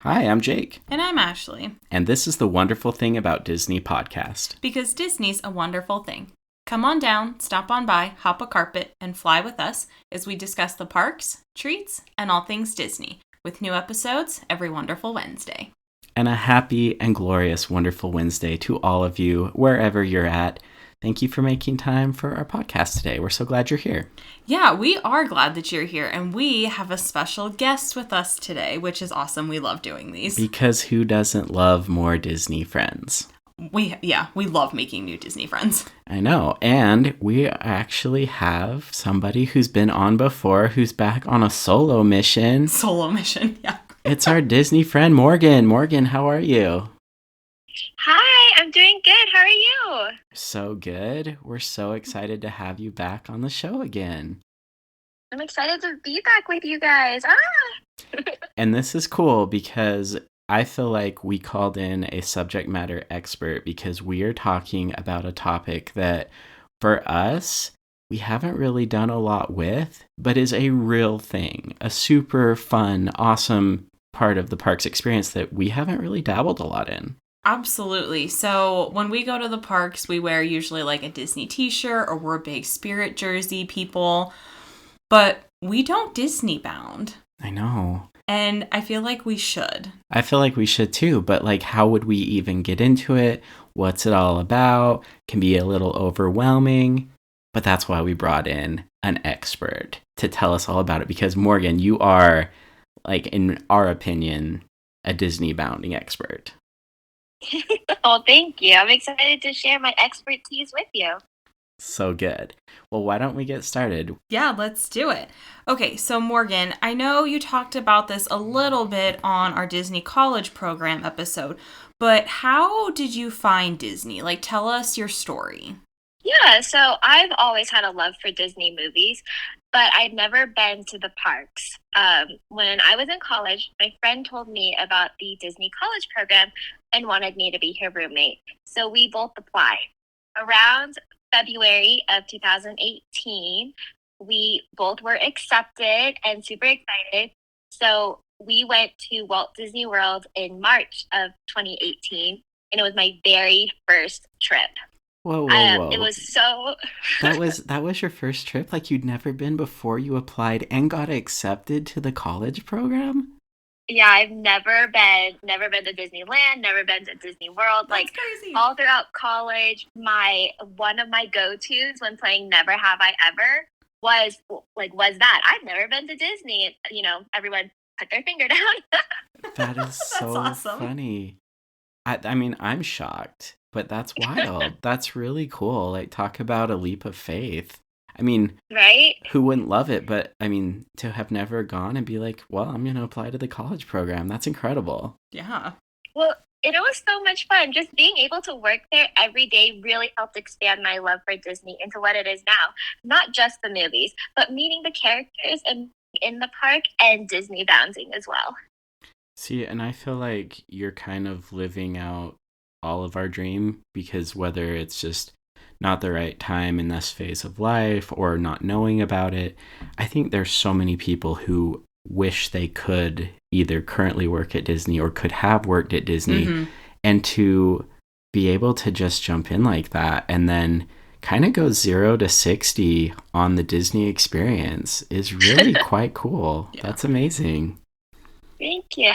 Hi, I'm Jake, And I'm Ashley, and this is the Wonderful Thing About Disney podcast. because Disney's a wonderful thing. Come on down, stop on by, hop a carpet, and fly with us as we discuss the parks, treats, and all things Disney, with new episodes every wonderful Wednesday. And a happy and glorious Wonderful Wednesday to all of you, wherever you're at. Thank you for making time for our podcast today. We're so glad you're here. Yeah, we are glad that you're here, and we have a special guest with us today, which is awesome. We love doing these. Because who doesn't love more Disney friends? We love making new Disney friends. I know, and we actually have somebody who's been on before who's back on a solo mission. Solo mission, yeah. It's our Disney friend, Morgan. Morgan, how are you? Hi, I'm doing good. How are you? So good. We're so excited to have you back on the show again. I'm excited to be back with you guys. And this is cool because I feel like we called in a subject matter expert because we are talking about a topic that for us, we haven't really done a lot with, but is a real thing, a super fun, awesome part of the parks experience that we haven't really dabbled a lot in. Absolutely. So when we go to the parks, we wear usually like a Disney t-shirt or we're big Spirit jersey people, but we don't Disney bound. I know. And I feel like we should. I feel like we should too, but like, how would we even get into it? What's it all about? Can be a little overwhelming, but that's why we brought in an expert to tell us all about it. Because Morgan, you are, like, in our opinion, a Disney bounding expert. Oh, thank you. I'm excited to share my expertise with you. So good. Well, why don't we get started? Yeah, let's do it. Okay, so Morgan, I know you talked about this a little bit on our Disney College Program episode, but how did you find Disney? Like, tell us your story. Yeah, so I've always had a love for Disney movies, but I'd never been to the parks. When I was in college, my friend told me about the Disney College Program and wanted me to be her roommate. So we both applied. Around February of 2018, we both were accepted and super excited. So we went to Walt Disney World in March of 2018, and it was my very first trip. Whoa, whoa, whoa. It was so That was your first trip? Like you'd never been before you applied and got accepted to the college program? Yeah, I've never been to Disneyland, never been to Disney World. That's crazy. All throughout college, one of my go-tos when playing Never Have I Ever was that I've never been to Disney. Everyone put their finger down. That is so awesome. funny. I mean, I'm shocked, but that's wild. That's really cool. Like, talk about a leap of faith. I mean, Right? who wouldn't love it? But I mean, to have never gone and be like, well, I'm going to apply to the college program. That's incredible. Yeah. Well, it was so much fun. Just being able to work there every day really helped expand my love for Disney into what it is now. Not just the movies, but meeting the characters and in the park and Disney bounding as well. See, and I feel like you're kind of living out all of our dream because whether it's just not the right time in this phase of life or not knowing about it, I think there's so many people who wish they could either currently work at Disney or could have worked at Disney, and to be able to just jump in like that and then kind of go 0 to 60 on the Disney experience is really quite cool. Yeah. That's amazing. Thank you.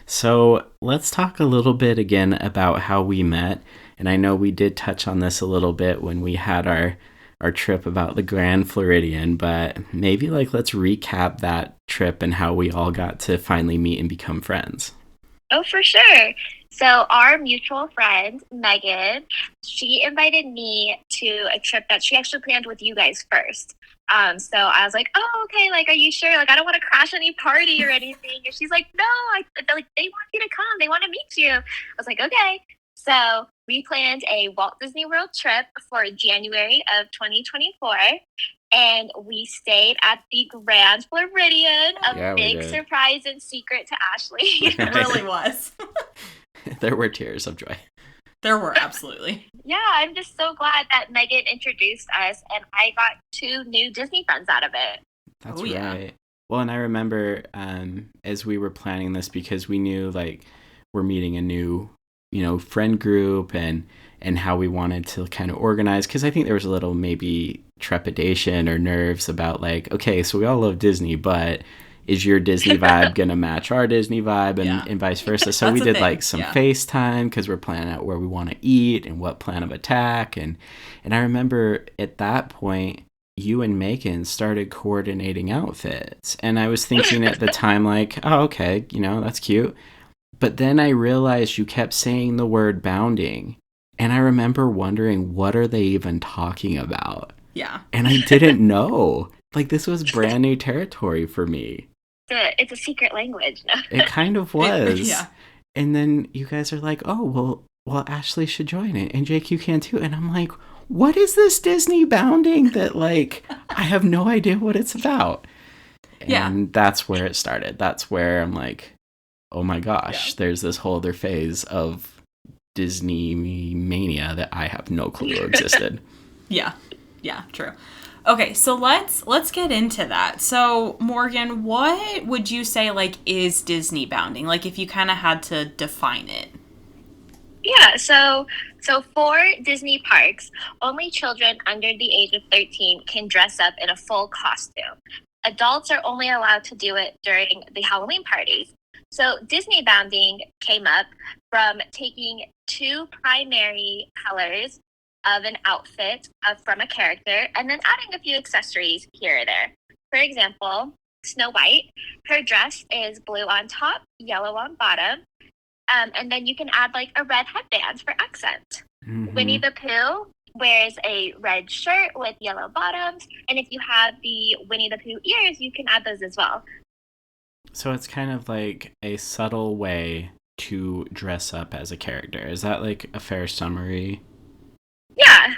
So let's talk a little bit again about how we met. And I know we did touch on this a little bit when we had our trip about the Grand Floridian, but maybe let's recap that trip and how we all got to finally meet and become friends. Oh, for sure. So our mutual friend, Megan, she invited me to a trip that she actually planned with you guys first. So I was like, oh, okay, are you sure? I don't want to crash any party or anything. And she's like, no, they want you to come. They want to meet you. I was like, okay. So we planned a Walt Disney World trip for January of 2024. And we stayed at the Grand Floridian, a big surprise and secret to Ashley. It really was. There were tears of joy. There were, absolutely. Yeah, I'm just so glad that Megan introduced us, and I got 2 new Disney friends out of it. That's Oh, yeah. right. Well, and I remember as we were planning this because we knew like we're meeting a new, friend group and how we wanted to kind of organize because I think there was a little maybe trepidation or nerves about like, okay, so we all love Disney, but is your Disney vibe going to match our Disney vibe Yeah. and vice versa? So That's we the did thing. like some Yeah. FaceTime because we're planning out where we want to eat and what plan of attack and I remember at that point you and Megan started coordinating outfits. And I was thinking at the time, like, oh, okay, that's cute. But then I realized you kept saying the word bounding. And I remember wondering, what are they even talking about? Yeah. And I didn't know. Like, this was brand new territory for me. It's a secret language. It kind of was. Yeah. And then you guys are like, oh, well, Ashley should join it. And Jake, you can too. And I'm like, what is this Disney bounding that, like, I have no idea what it's about? Yeah. And that's where it started. That's where I'm like, oh my gosh, there's this whole other phase of Disney mania that I have no clue existed. Yeah. Yeah, true. Okay, so let's get into that. So, Morgan, what would you say like is Disney bounding? Like if you kind of had to define it. Yeah, so for Disney parks, only children under the age of 13 can dress up in a full costume. Adults are only allowed to do it during the Halloween parties. So Disney bounding came up from taking two primary colors of an outfit from a character and then adding a few accessories here or there. For example, Snow White, her dress is blue on top, yellow on bottom, and then you can add like a red headband for accent. Mm-hmm. Winnie the Pooh wears a red shirt with yellow bottoms, and if you have the Winnie the Pooh ears, you can add those as well. So it's kind of like a subtle way to dress up as a character. Is that like a fair summary? Yeah.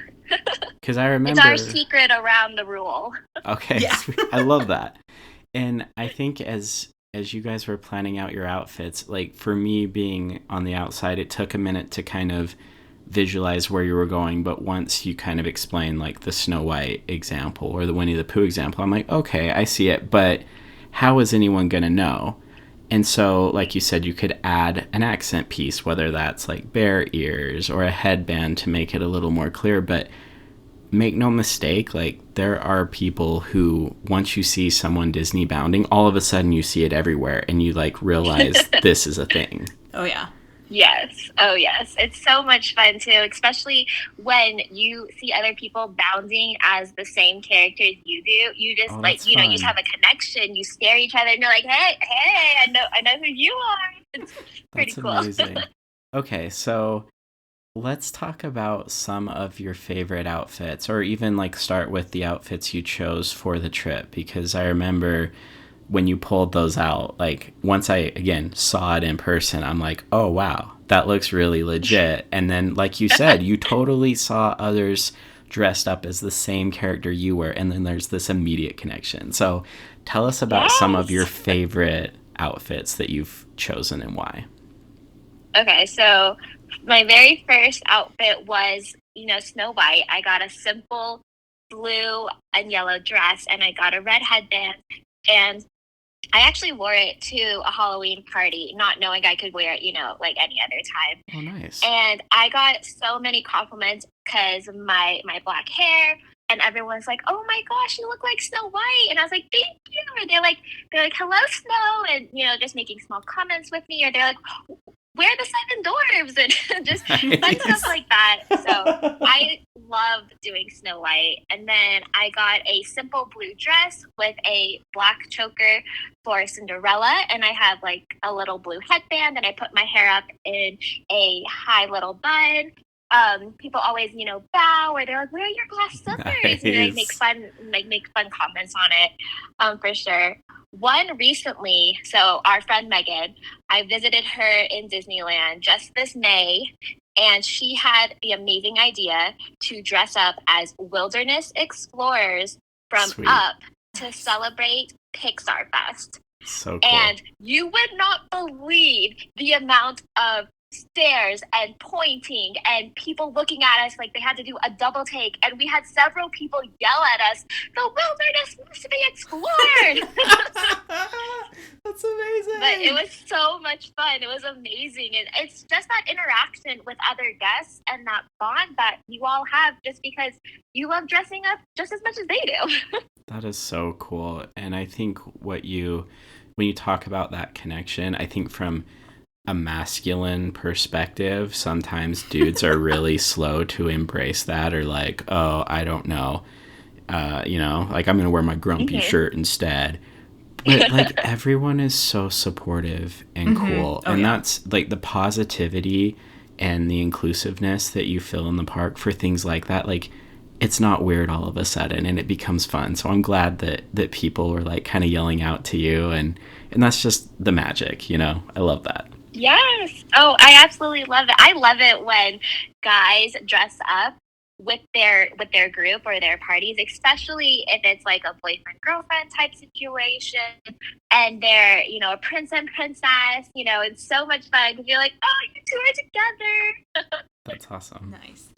Because I remember. It's our secret around the rule. Okay, Yeah. I love that. And I think as you guys were planning out your outfits, like for me being on the outside, it took a minute to kind of visualize where you were going. But once you kind of explain like the Snow White example or the Winnie the Pooh example, I'm like, okay, I see it. But how is anyone going to know? And so, like you said, you could add an accent piece, whether that's like bear ears or a headband to make it a little more clear. But make no mistake, like there are people who once you see someone Disney bounding, all of a sudden you see it everywhere and you like realize this is a thing. Oh yeah. Yes. Oh, yes. It's so much fun too, especially when you see other people bounding as the same characters you do. You just Oh, like, that's you fun. just have a connection. You stare at each other and you're like, hey, I know who you are. It's pretty That's cool. amazing. Okay, so let's talk about some of your favorite outfits, or even like start with the outfits you chose for the trip, because I remember when you pulled those out, like once I again saw it in person, I'm like, oh wow, that looks really legit. And then, like you said, you totally saw others dressed up as the same character you were, and then there's this immediate connection. So tell us about some of your Yes. favorite outfits that you've chosen and why. Okay, so my very first outfit was, Snow White. I got a simple blue and yellow dress and I got a red headband. And I actually wore it to a Halloween party, not knowing I could wear it, like any other time. Oh, nice. And I got so many compliments because my black hair, and everyone's like, "Oh my gosh, you look like Snow White!" And I was like, "Thank you." And they're like, "Hello, Snow," and just making small comments with me, or they're like, "Where are the seven dwarves?" And just fun stuff like that. So I love doing Snow White. And then I got a simple blue dress with a black choker for Cinderella. And I have like a little blue headband and I put my hair up in a high little bun. People always, bow or they're like, "Where are your glass slippers?" And they like make fun comments on it, for sure. One recently, so our friend Megan, I visited her in Disneyland just this May, and she had the amazing idea to dress up as wilderness explorers from Sweet. Up to celebrate Pixar Fest. So cool. And you would not believe the amount of stares and pointing and people looking at us like they had to do a double take. And we had several people yell at us, "The wilderness must be explored." That's But it amazing. was so much fun. It was amazing. And it's just that interaction with other guests and that bond that you all have just because you love dressing up just as much as they do. That is so cool. And I think when you talk about that connection, I think from a masculine perspective, sometimes dudes are really slow to embrace that or like, oh, I don't know. Like I'm going to wear my grumpy Hmm. shirt instead. But like everyone is so supportive and cool. Oh And yeah. that's like the positivity and the inclusiveness that you feel in the park for things like that. Like it's not weird all of a sudden and it becomes fun. So I'm glad that people were like kind of yelling out to you and that's just the magic, I love that. Yes. Oh, I absolutely love it. I love it when guys dress up with their group or their parties, especially if it's like a boyfriend girlfriend type situation and they're, a prince and princess, it's so much fun because you're like, "Oh, you two are together." That's awesome. Nice.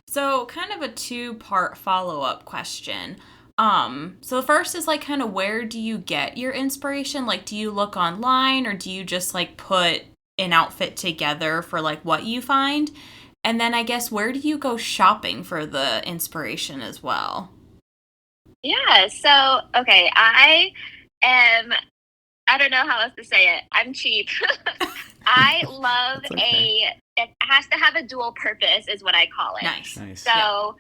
So, kind of a two-part follow-up question. So the first is like kind of where do you get your inspiration? Like do you look online or do you just like put an outfit together for like what you find? And then I guess where do you go shopping for the inspiration as well? Yeah, so okay, am I don't know how else to say it. I'm cheap. I love That's okay. it has to have a dual purpose, is what I call it. Nice. Nice. Yep. So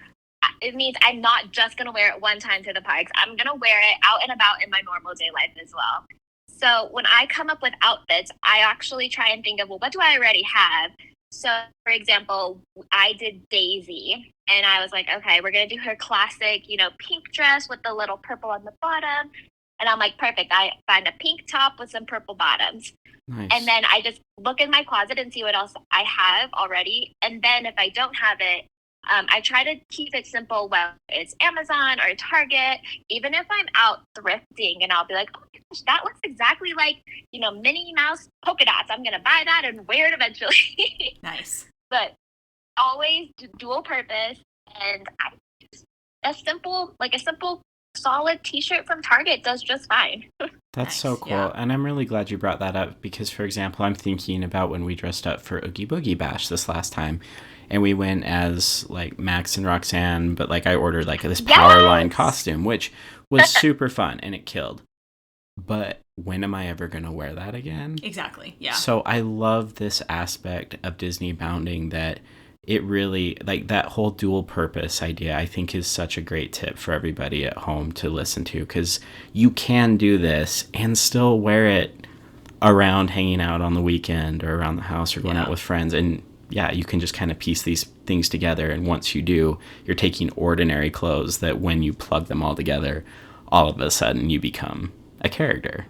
it means I'm not just going to wear it one time to the parks. I'm going to wear it out and about in my normal day life as well. So when I come up with outfits, I actually try and think of, well, what do I already have? So, for example, I did Daisy, and I was like, okay, we're going to do her classic, pink dress with the little purple on the bottom. And I'm like, perfect. I find a pink top with some purple bottoms. And Nice. then I just look in my closet and see what else I have already. And then if I don't have it, I try to keep it simple, whether it's Amazon or Target, even if I'm out thrifting and I'll be like, oh my gosh, that looks exactly like, Minnie Mouse polka dots. I'm going to buy that and wear it eventually. Nice. But always dual purpose. And a simple, solid t shirt from Target does just fine. That's so Nice. cool. Yeah. And I'm really glad you brought that up because, for example, I'm thinking about when we dressed up for Oogie Boogie Bash this last time. And we went as like Max and Roxanne, but like I ordered like this power line Yes. costume, which was super fun and it killed. But when am I ever going to wear that again? Exactly. Yeah. So I love this aspect of Disney bounding that it really like that whole dual purpose idea I think is such a great tip for everybody at home to listen to because you can do this and still wear it around hanging out on the weekend or around the house or going out Yeah. with friends and yeah you can just kind of piece these things together and once you do you're taking ordinary clothes that when you plug them all together all of a sudden you become a character.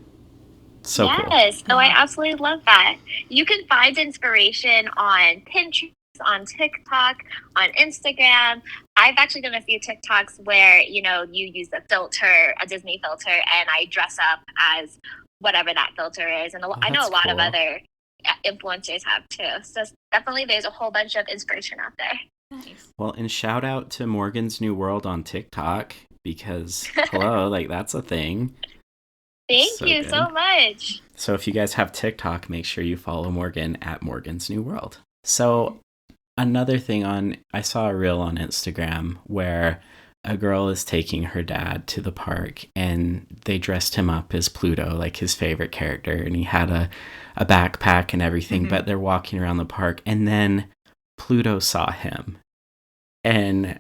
So cool. Yes. Oh, I Yeah. absolutely love that. You can find inspiration on Pinterest, on TikTok, on Instagram. I've actually done a few TikToks where, you use a filter, a Disney filter, and I dress up as whatever that filter is. And Oh, I know that's a lot of cool. other influencers have too. So definitely there's a whole bunch of inspiration out there. Nice. Well, and shout out to Morgan's New World on TikTok because, hello, like that's a thing. Thank So you so good. much. So if you guys have TikTok, make sure you follow Morgan at Morgan's New World. So another thing I saw a reel on Instagram where a girl is taking her dad to the park and they dressed him up as Pluto, like his favorite character, and he had a backpack and everything, but they're walking around the park and then Pluto saw him. And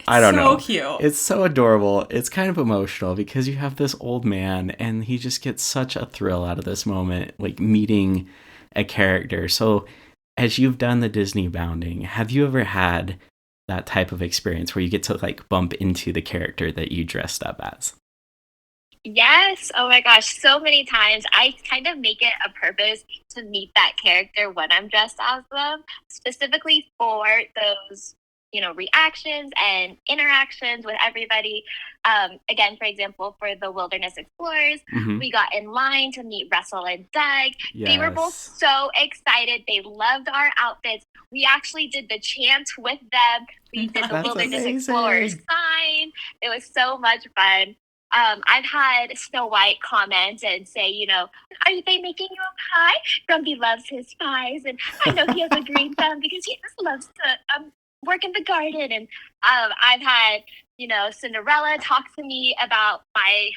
I It's don't so know. cute. It's so adorable. It's kind of emotional because you have this old man and he just gets such a thrill out of this moment, like meeting a character. So, as you've done the Disney bounding, have you ever had that type of experience where you get to like bump into the character that you dressed up as? Yes. Oh my gosh. So many times I kind of make it a purpose to meet that character when I'm dressed as them, specifically for those. reactions and interactions with everybody. Again, for example, for the Wilderness Explorers, Mm-hmm. we got in line to meet Russell and Doug. They were both Yes. so excited. They loved our outfits. We actually did the chant with them. We did the That's Wilderness Explorers amazing. sign. It was so much fun. I've had Snow White comment and say, are they making you a pie? Grumpy loves his pies, and I know he has a green thumb because he just loves to work in the garden. And I've had, Cinderella talk to me about my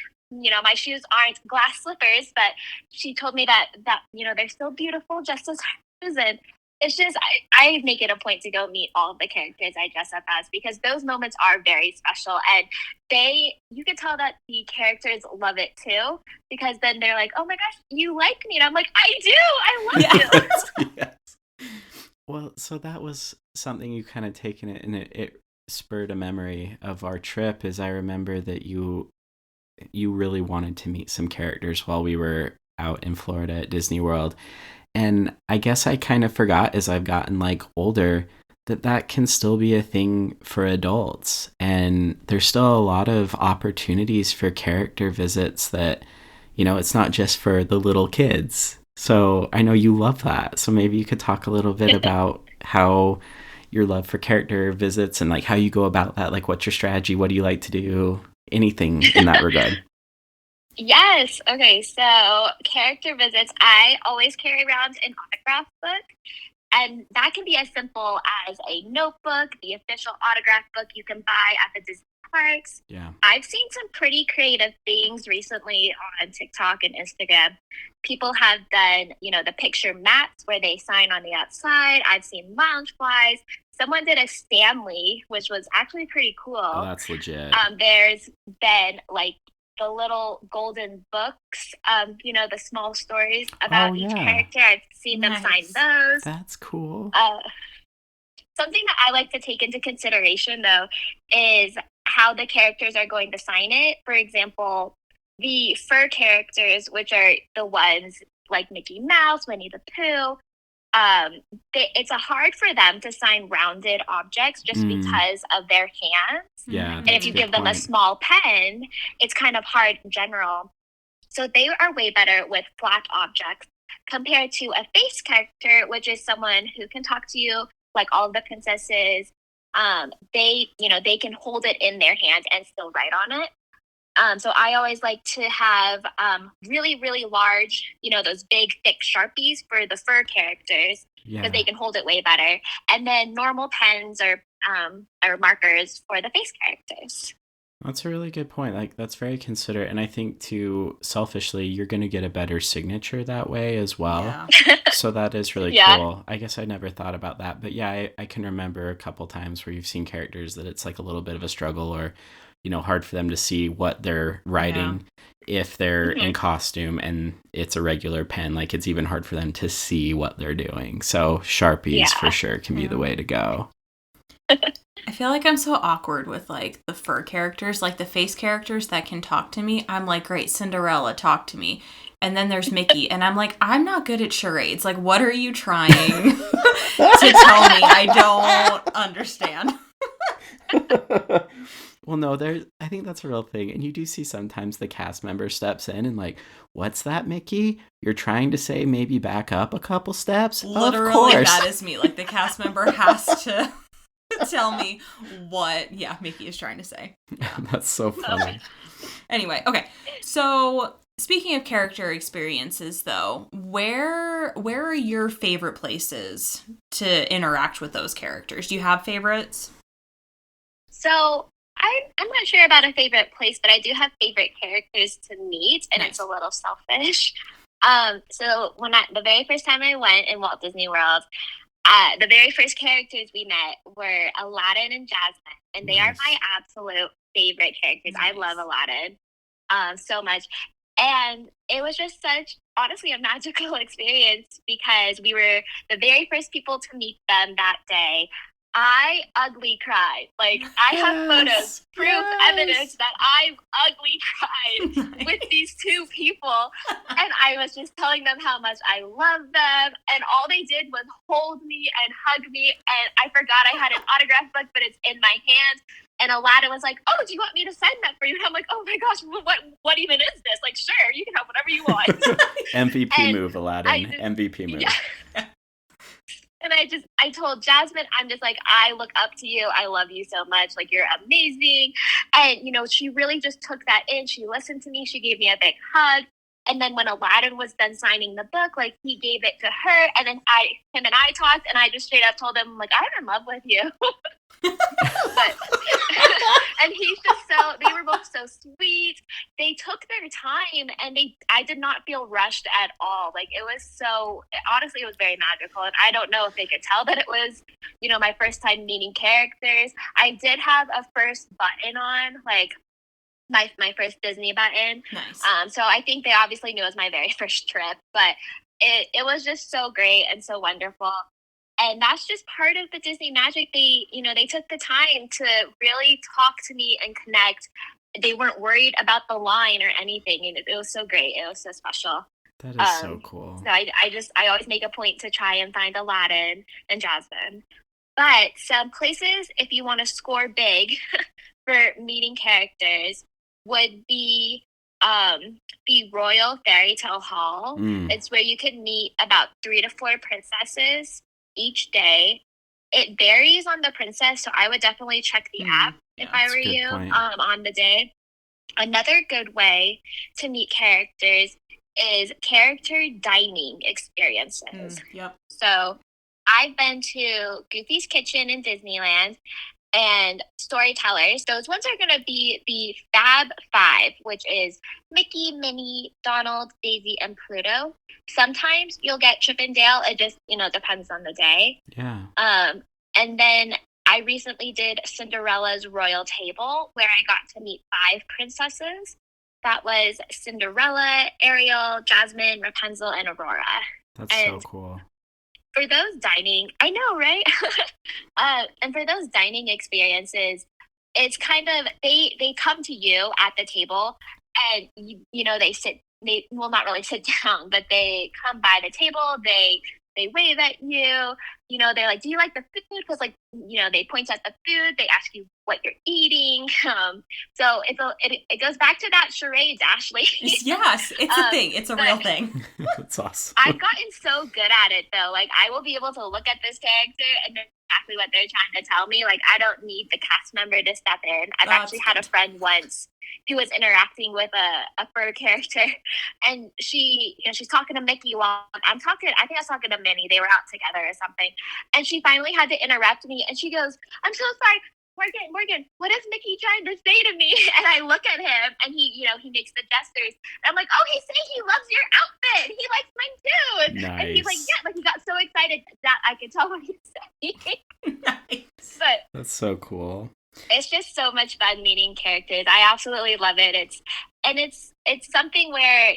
shoes aren't glass slippers, but she told me that they're still beautiful just as hers. And it's just I make it a point to go meet all of the characters I dress up as, because those moments are very special, and you can tell that the characters love it too, because then they're like, oh my gosh, you like me, and I'm like, I do, I love you. Yes. Well, so that was something you kind of taken it, and it spurred a memory of our trip. Is I remember that you really wanted to meet some characters while we were out in Florida at Disney World. And I guess I kind of forgot as I've gotten like older that that can still be a thing for adults. And there's still a lot of opportunities for character visits that, it's not just for the little kids. So I know you love that. So maybe you could talk a little bit about how your love for character visits and like how you go about that. Like, what's your strategy? What do you like to do? Anything in that regard. Yes. Okay. So character visits, I always carry around an autograph book. And that can be as simple as a notebook, the official autograph book you can buy at the Disney parks. Yeah. I've seen some pretty creative things recently on TikTok and Instagram. People have done, the picture mats where they sign on the outside. I've seen lounge flies. Someone did a Stanley, which was actually pretty Oh, cool. that's legit. There's been like the little golden books, the small stories about each character. I've seen them sign those. That's cool. Something that I like to take into consideration, though, is how the characters are going to sign it. For example, the fur characters, which are the ones like Mickey Mouse, Winnie the Pooh, it's hard for them to sign rounded objects just because of their hands. Yeah. And if you give them a small pen, it's kind of hard in general. So they are way better with flat objects compared to a face character, which is someone who can talk to you like all of the princesses. They can hold it in their hand and still write on it. So I always like to have really, really large, those big, thick Sharpies for the fur characters, because they can hold it way better. And then normal pens or markers for the face characters. That's a really good point. Like, that's very considerate. And I think, too, selfishly, you're going to get a better signature that way as well. Yeah. So that is really cool. I guess I never thought about that. But yeah, I can remember a couple times where you've seen characters that it's like a little bit of a struggle, or hard for them to see what they're writing if they're in costume and it's a regular pen. Like, it's even hard for them to see what they're doing. So Sharpies for sure can be the way to go. I feel like I'm so awkward with like the fur characters, like the face characters that can talk to me. I'm like, great, Cinderella, talk to me. And then there's Mickey, and I'm like, I'm not good at charades. Like, what are you trying to tell me? I don't understand. Well, no, I think that's a real thing. And you do see sometimes the cast member steps in and like, what's that, Mickey? You're trying to say maybe back up a couple steps? Literally, of course. that is me. Like, the cast member has to tell me what, Mickey is trying to say. Yeah. That's so funny. Anyway, okay. So, speaking of character experiences, though, where are your favorite places to interact with those characters? Do you have favorites? So, I'm not sure about a favorite place, but I do have favorite characters to meet, and It's a little selfish. So the very first time I went in Walt Disney World, the very first characters we met were Aladdin and Jasmine, and they are my absolute favorite characters. I love Aladdin so much. And it was just honestly, a magical experience, because we were the very first people to meet them that day. I ugly cried. Like, I have photos, Yes. proof, evidence that I've ugly cried with these two people. And I was just telling them how much I love them. And all they did was hold me and hug me. And I forgot I had an autograph book, but it's in my hand. And Aladdin was like, "Oh, do you want me to sign that for you?" And I'm like, "Oh my gosh, what even is this? Like, sure, you can have whatever you want." MVP And move, Aladdin. MVP move. yeah. And I told Jasmine, I'm just like, I look up to you. I love you so much. Like, you're amazing. And, she really just took that in. She listened to me. She gave me a big hug. And then when Aladdin was done signing the book, like, he gave it to her. And then him and I talked, and I just straight up told him, like, I'm in love with you. But, and he's just they were both so sweet. They took their time, and I did not feel rushed at all. Like, honestly, it was very magical. And I don't know if they could tell that it was, my first time meeting characters. I did have a first button on, like, my first Disney button. Nice. So I think they obviously knew it was my very first trip, but it was just so great and so wonderful. And that's just part of the Disney magic. They took the time to really talk to me and connect. They weren't worried about the line or anything. And it was so great. It was so special. That is so cool. So I always make a point to try and find Aladdin and Jasmine. But some places, if you want to score big for meeting characters, would be the Royal Fairy Tale Hall. It's where you can meet about 3 to 4 princesses each day. It varies on the princess, so I would definitely check the app if I were you on the day. Another good way to meet characters is character dining experiences. Yep. So I've been to Goofy's Kitchen in Disneyland and Storytellers. Those ones are going to be the Fab Five, which is Mickey, Minnie, Donald, Daisy, and Pluto. Sometimes you'll get Chip and Dale. It just, depends on the day. Yeah. And then I recently did Cinderella's Royal Table, where I got to meet 5 princesses. That was Cinderella, Ariel, Jasmine, Rapunzel, and Aurora. That's so cool. For those dining, I know, right? And for those dining experiences, it's kind of, they come to you at the table, and, they will not really sit down, but they come by the table, they wave at you, they're like, "Do you like the food?" Because, like, they point at the food, they ask you what you're eating. So it goes back to that charades, Ashley. Yes, it's a thing. It's a real thing. That's awesome. I've gotten so good at it, though. Like, I will be able to look at this character and know exactly what they're trying to tell me. Like, I don't need the cast member to step in. I've actually had a friend once who was interacting with a fur character, and she's talking to Mickey while I'm talking. I think I was talking to Minnie. They were out together or something, and she finally had to interrupt me, and she goes, "I'm so sorry, Morgan, what is Mickey trying to say to me?" And I look at him, and he makes the gestures. And I'm like, "Oh, he's saying he loves your outfit. He likes mine too." Nice. And he's like, "Yeah," like, he got so excited that I could tell what he's saying. Nice. But that's so cool. It's just so much fun meeting characters. I absolutely love it. It's something where,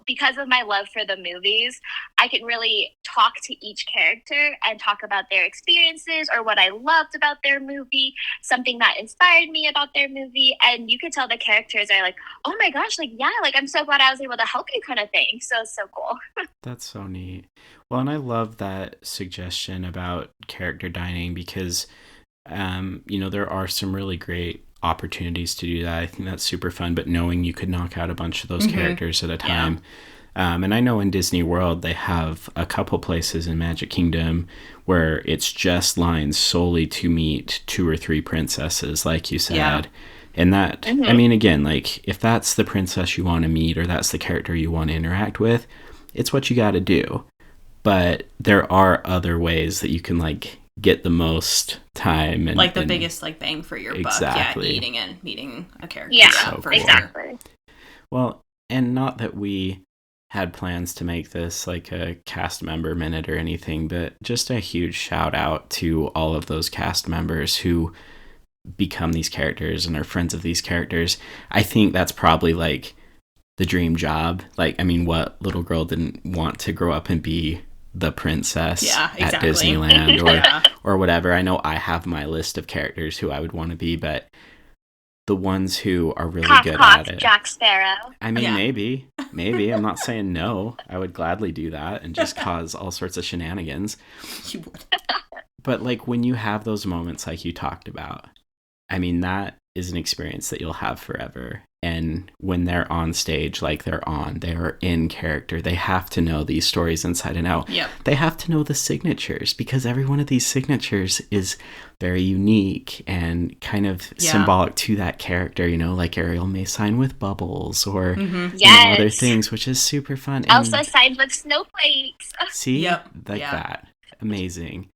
because of my love for the movies, I can really talk to each character and talk about their experiences or what I loved about their movie, something that inspired me about their movie. And you can tell the characters are like, "Oh my gosh, like, yeah, like, I'm so glad I was able to help you," kind of thing. So cool. That's so neat. Well, and I love that suggestion about character dining because there are some really great opportunities to do that. I think that's super fun, but knowing you could knock out a bunch of those characters at a time. Yeah. And I know in Disney World, they have a couple places in Magic Kingdom where it's just lines solely to meet 2 or 3 princesses, like you said. Yeah. And that, I mean, again, like, if that's the princess you want to meet or that's the character you want to interact with, it's what you got to do. But there are other ways that you can, like, get the most time and like the biggest like bang for your buck. Yeah, eating and meeting a character. Yeah, so cool. Exactly. Well, and not that we had plans to make this like a cast member minute or anything, but just a huge shout out to all of those cast members who become these characters and are friends of these characters. I think that's probably like the dream job. Like, I mean, what little girl didn't want to grow up and be the princess Yeah, at exactly. Disneyland or Yeah. or whatever. I know I have my list of characters who I would want to be, but the ones who are really Cough, good cough, at it. Jack Sparrow. I mean, Yeah. maybe. I'm not saying no. I would gladly do that and just cause all sorts of shenanigans. You would. But like when you have those moments like you talked about, I mean, that is an experience that you'll have forever. And when they're on stage, like they are in character. They have to know these stories inside and out. Yep. They have to know the signatures because every one of these signatures is very unique and kind of symbolic to that character, you know, like Ariel may sign with bubbles or other things, which is super fun. Elsa signed with snowflakes. See? That. Amazing.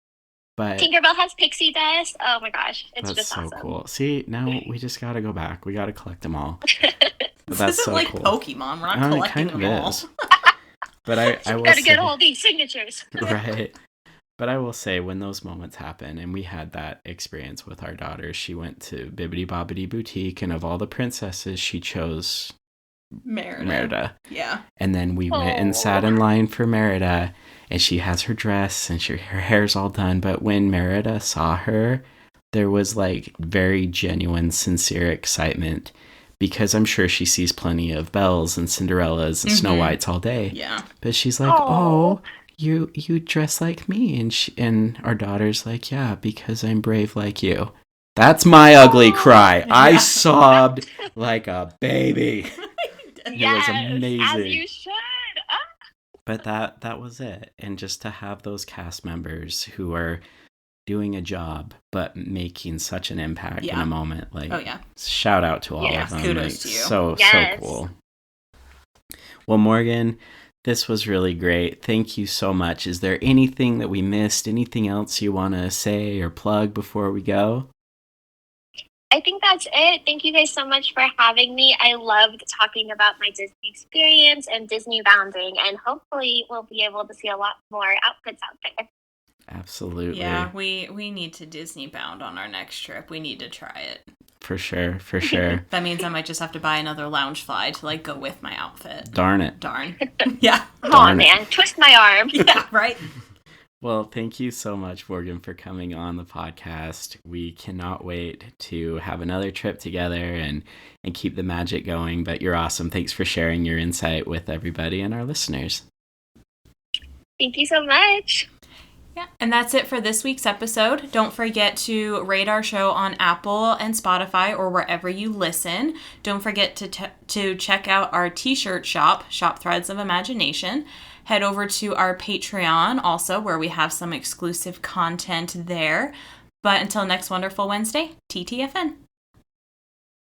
But Tinkerbell has pixie dust. Oh my gosh, it's that's just so awesome. cool. See, now we just gotta go back. We gotta collect them all. This isn't so like cool. Pokemon. We're not collecting them all. But I will gotta say, get all these signatures. right. But I will say, when those moments happen, and we had that experience with our daughter, she went to Bibbidi Bobbidi Boutique, and of all the princesses, she chose Merida. Yeah. And then we went and sat in line for Merida, and she has her dress and her hair's all done. But when Merida saw her, there was like very genuine, sincere excitement because I'm sure she sees plenty of Belles and Cinderellas and Snow Whites all day. Yeah. But she's like, oh, you dress like me. And our daughter's like, yeah, because I'm brave like you. That's my ugly cry. I sobbed like a baby. It was amazing. As you should. But that was it. And just to have those cast members who are doing a job but making such an impact in a moment, like shout out to all of them. Kudos like, to you. So cool. Well, Morgan, this was really great. Thank you so much. Is there anything that we missed? Anything else you want to say or plug before we go? I think that's it. Thank you guys so much for having me. I loved talking about my Disney experience and Disney bounding, and hopefully we'll be able to see a lot more outfits out there. Absolutely. Yeah, we need to Disney bound on our next trip. We need to try it. For sure. That means I might just have to buy another Loungefly to like go with my outfit. Darn it. Yeah. Oh man, twist my arm. Yeah, right. Well, thank you so much, Morgan, for coming on the podcast. We cannot wait to have another trip together and keep the magic going. But you're awesome. Thanks for sharing your insight with everybody and our listeners. Thank you so much. Yeah, and that's it for this week's episode. Don't forget to rate our show on Apple and Spotify or wherever you listen. Don't forget to check out our t-shirt shop Threads of Imagination. Head over to our Patreon also, where we have some exclusive content there. But until next wonderful Wednesday, TTFN.